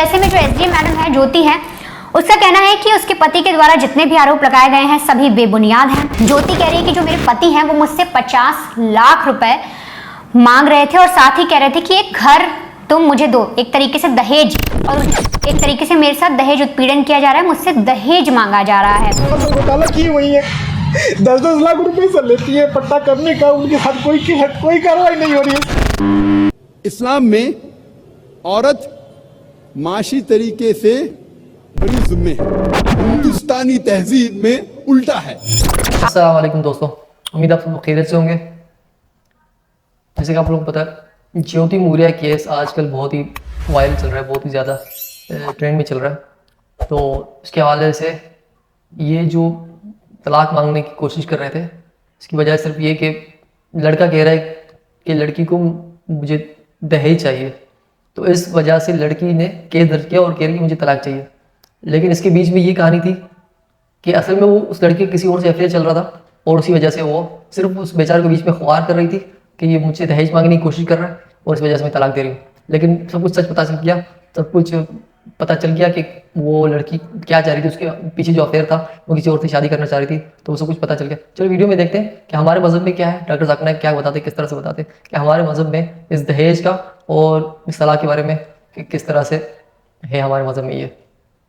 ऐसे में जो एसडीएम मैडम है ज्योति है, उसका कहना है कि उसके पति के द्वारा जितने भी आरोप लगाए गए हैं सभी बेबुनियाद हैं। ज्योति कह रही है कि जो मेरे पति हैं वो मुझसे 50 लाख रुपए मांग रहे थे और साथ ही कह रहे थे कि एक घर तुम मुझे दो, एक तरीके से दहेज, और एक तरीके से मेरे साथ दहेज उत्पीड़न किया जा रहा है, मुझसे दहेज मांगा जा रहा है। घोटाला की हुई है, 10-10 लाख रुपए से लेती है पट्टा करने का, उनके साथ कोई कार्रवाई नहीं हो रही है। इस्लाम में औरत माशी तरीके से बड़ी जुम्मे है, हिंदुस्तानी तहजीब में उल्टा है। अस्सलाम वालेकुम दोस्तों, उम्मीद आप सब खैरियत से होंगे। जैसे कि आप लोगों को पता है, ज्योति मौर्या केस आजकल बहुत ही वायरल चल रहा है, बहुत ही ज़्यादा ट्रेंड में चल रहा है। तो इसके हवाले से ये जो तलाक मांगने की कोशिश कर रहे थे, इसकी वजह सिर्फ ये कि लड़का कह रहा है कि लड़की को मुझे दहेज चाहिए, तो इस वजह से लड़की ने केस दर्ज किया और कह रही कि मुझे तलाक चाहिए। लेकिन इसके बीच में ये कहानी थी कि असल में वो उस लड़के किसी और से अफेयर चल रहा था और उसी वजह से वो सिर्फ उस बेचारे के बीच में ख्वार कर रही थी कि ये मुझसे दहेज मांगने की कोशिश कर रहा है और इस वजह से मैं तलाक दे रही हूँ। लेकिन सब कुछ सच पता चल गया, सब कुछ पता चल गया कि वो लड़की क्या चाह रही थी, उसके पीछे जो अफेयर था वो किसी और से शादी करना चाह रही थी, तो वो सब कुछ पता चल गया। चलो वीडियो में देखते हैं कि हमारे मज़हब में क्या है, डॉक्टर जाकिर नाइक क्या बताते, किस तरह से बताते कि हमारे मज़हब में इस दहेज का और इस तलाक के बारे में कि किस तरह से है हमारे मज़हब में ये।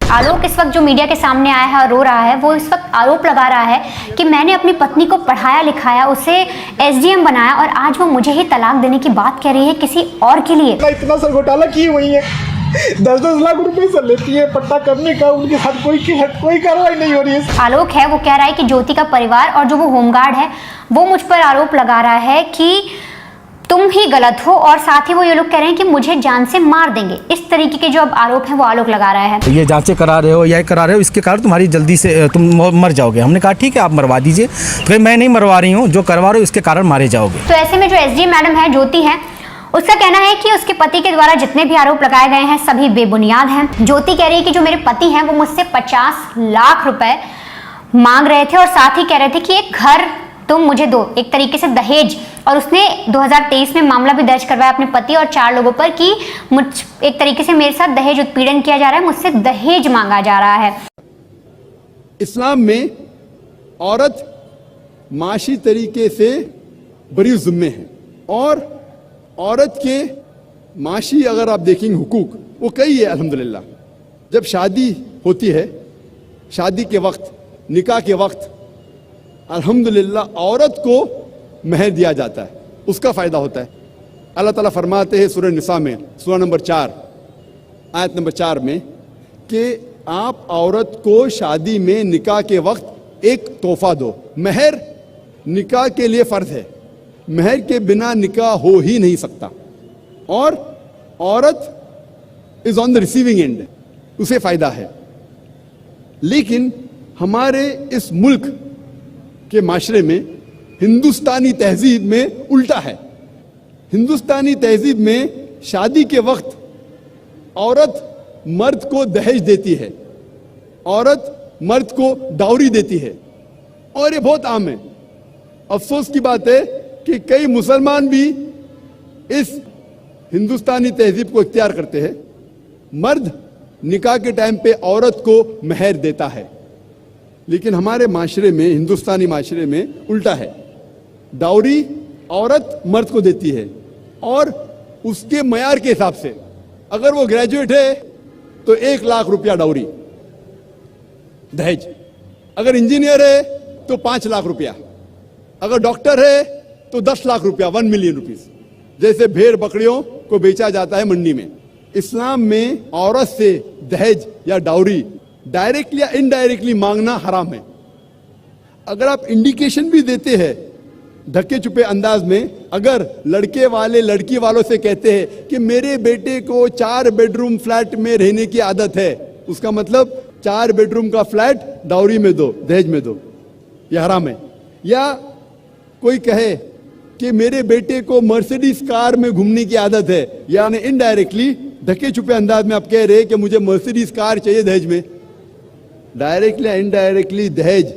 आलोक इस वक्त जो मीडिया के सामने आया है और रो रहा है, वो इस वक्त आरोप लगा रहा है कि मैंने अपनी पत्नी को पढ़ाया लिखाया, उसे एसडीएम बनाया और आज वो मुझे ही तलाक देने की बात कह रही है किसी और के लिए। इतना सा घोटाला की हुई है, 10-10 लाख रुपए से लेती है पट्टा करने का, उनके साथ कोई कार्रवाई नहीं हो रही है। आलोक है वो कह रहा है कि ज्योति का परिवार और जो वो होमगार्ड है वो मुझ पर आरोप लगा रहा है कि तुम ही गलत हो, और साथ ही वो ये लोग कह रहे हैं कि मुझे जान से मार देंगे। इस तरीके के जो अब आरोप हैं वो आलोक लगा रहा है। ये जांचें करा रहे हो, यह करा रहे हो, इसके कारण तुम्हारी जल्दी से तुम मर जाओगे। हमने कहा ठीक है आप मरवा दीजिए, तो मैं नहीं मरवा रही हूँ, जो करवा रहे हो इसके कारण मारे जाओगे। तो ऐसे में जो एसडीएम मैडम है ज्योति है, उसका कहना है कि उसके पति के द्वारा जितने भी आरोप लगाए गए हैं सभी बेबुनियाद हैं। ज्योति कह रही है कि जो मेरे पति हैं वो मुझसे 50 लाख रुपए मांग रहे थे और साथ ही कह रहे थे कि एक घर तुम मुझे दो, एक तरीके से दहेज, और उसने 2023 में मामला भी दर्ज करवाया अपने पति और 4 लोगों पर कि मुझ एक तरीके से मेरे साथ दहेज उत्पीड़न किया जा रहा है, मुझसे दहेज मांगा जा रहा है। इस्लाम में औरत माशी तरीके से बड़ी जुम्मे है और औरत के माशी अगर आप देखेंगे हुकूक वो कई है अल्हम्दुलिल्लाह। जब शादी होती है, शादी के वक्त, निकाह के वक्त अल्हम्दुलिल्लाह औरत को महर दिया जाता है, उसका फ़ायदा होता है। अल्लाह ताला फरमाते हैं सूरह निसा में, सूरह नंबर 4 आयत नंबर 4 में कि आप औरत को शादी में निकाह के वक्त एक तोहफा दो। महर निकाह के लिए फ़र्ज है, महर के बिना निकाह हो ही नहीं सकता, और औरत is on the receiving end, उसे फ़ायदा है। लेकिन हमारे इस मुल्क के माशरे में हिंदुस्तानी तहजीब में उल्टा है। हिंदुस्तानी तहजीब में शादी के वक्त औरत मर्द को दहेज देती है, औरत मर्द को डाउरी देती है, और ये बहुत आम है। अफसोस की बात है कि कई मुसलमान भी इस हिंदुस्तानी तहजीब को इख्तियार करते हैं। मर्द निकाह के टाइम पे औरत को महर देता है, लेकिन हमारे माशरे में, हिंदुस्तानी माशरे में उल्टा है। डाउरी औरत मर्द को देती है और उसके मयार के हिसाब से, अगर वो ग्रेजुएट है तो 1 लाख रुपया डाउरी दहेज, अगर इंजीनियर है तो 5 लाख रुपया, अगर डॉक्टर है तो 10 लाख रुपया, 1 मिलियन रुपीस, जैसे भेड़ बकरियों को बेचा जाता है मंडी में। इस्लाम में औरत से दहेज या डाउरी डायरेक्टली या इनडायरेक्टली मांगना हराम है। अगर आप इंडिकेशन भी देते हैं धक्के चुपे अंदाज में, अगर लड़के वाले लड़की वालों से कहते हैं कि मेरे बेटे को 4 बेडरूम फ्लैट में रहने की आदत है, उसका मतलब 4 बेडरूम का फ्लैट डाउरी में दो, दहेज में दो, यह हराम है। या कोई कहे कि मेरे बेटे को मर्सिडीज कार में घूमने की आदत है, यानी इनडायरेक्टली धक्के चुपे अंदाज में आप कह रहे हैं कि मुझे मर्सिडीज कार चाहिए दहेज में। डायरेक्टली या इनडायरेक्टली दहेज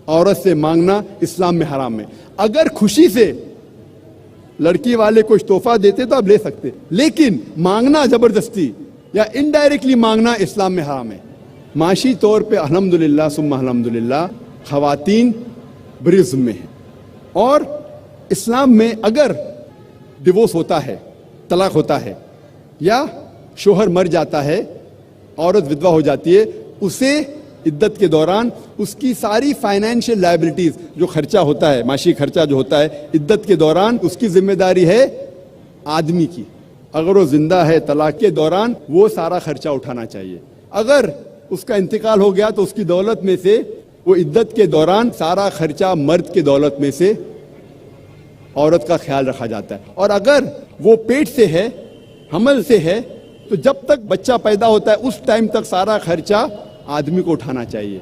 औरत से मांगना इस्लाम में हराम है। अगर खुशी से लड़की वाले कुछ तोहफा देते तो आप ले सकते, लेकिन मांगना जबरदस्ती या इनडायरेक्टली मांगना इस्लाम में हराम है। माशी तौर पे अल्हम्दुलिल्लाह सुम्मा अल्हम्दुलिल्लाह खवातीन बरिज़्म में है। और इस्लाम में अगर डिवोर्स होता है, तलाक होता है, या शोहर मर जाता है, औरत विधवा हो जाती है, उसे इद्दत के दौरान उसकी सारी फाइनेंशियल लायबिलिटीज, जो खर्चा होता है, माशी खर्चा जो होता है इद्दत के दौरान, उसकी जिम्मेदारी है आदमी की। अगर वो जिंदा है तलाक के दौरान वो सारा खर्चा उठाना चाहिए। अगर उसका इंतकाल हो गया तो उसकी दौलत में से वो इद्दत के दौरान सारा खर्चा मर्द के दौलत में से औरत का ख्याल रखा जाता है। और अगर वो पेट से है, हमल से है, तो जब तक बच्चा पैदा होता है उस टाइम तक सारा खर्चा आदमी को उठाना चाहिए।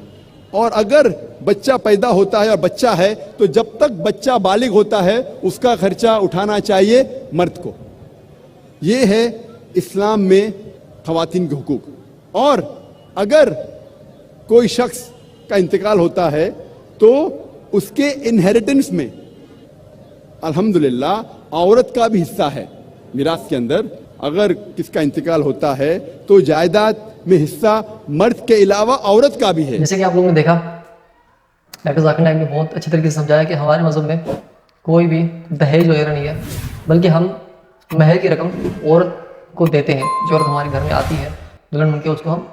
और अगर बच्चा पैदा होता है और बच्चा है तो जब तक बच्चा बालिग होता है उसका खर्चा उठाना चाहिए मर्द को। ये है इस्लाम में खवातीन के हुकूक। और अगर कोई शख्स का इंतकाल होता है तो उसके इनहेरिटेंस में अल्हम्दुलिल्लाह औरत का भी हिस्सा है मिरास के अंदर। अगर किसका इंतकाल होता है तो जायदाद में हिस्सा मर्द के अलावा औरत का भी है। जैसे कि आप लोगों ने देखा, डॉक्टर जाकिर नाइक ने बहुत अच्छी तरीके से समझाया कि हमारे मज़हब में कोई भी दहेज वगैरह नहीं है, बल्कि हम महर की रकम औरत को देते हैं। जो औरत हमारे घर में आती है दुल्हन बनके, उसको हम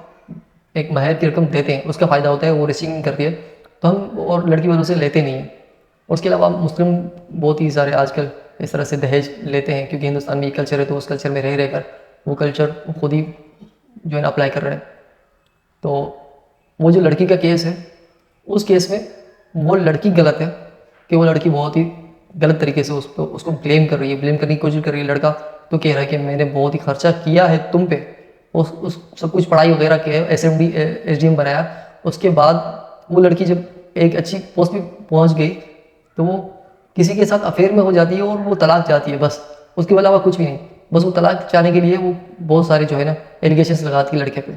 एक महर की रकम देते हैं। उसका फ़ायदा होता है, वो रिसीविंग करती है, तो हम और लड़की वालों से लेते नहीं हैं। उसके अलावा मुस्लिम बहुत ही सारे आजकल इस तरह से दहेज लेते हैं, क्योंकि हिंदुस्तान में ये कल्चर है, तो उस कल्चर में रह रहकर वो कल्चर खुद ही जो है ना अप्लाई कर रहे हैं। तो वो जो लड़की का केस है, उस केस में वो लड़की गलत है कि वो लड़की बहुत ही गलत तरीके से उसको ब्लेम कर रही है, ब्लेम करने की कोशिश कर रही है। लड़का तो कह रहा है कि मैंने बहुत ही खर्चा किया है तुम पे, उस सब कुछ पढ़ाई वगैरह के SMD SDM बनाया। उसके बाद वो लड़की जब एक अच्छी पोस्ट पे पहुंच गई तो वो किसी के साथ अफेयर में हो जाती है और वो तलाक चाहती है, बस उसके अलावा कुछ भी नहीं। बस वो तलाक चाहने के लिए वो बहुत सारे जो है ना एलिगेशंस लगाती है लड़के पे।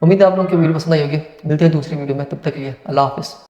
उम्मीद है आप लोगों की वीडियो पसंद आई होगी। मिलते हैं दूसरी वीडियो में, तब तक के लिए अल्लाह हाफिज़।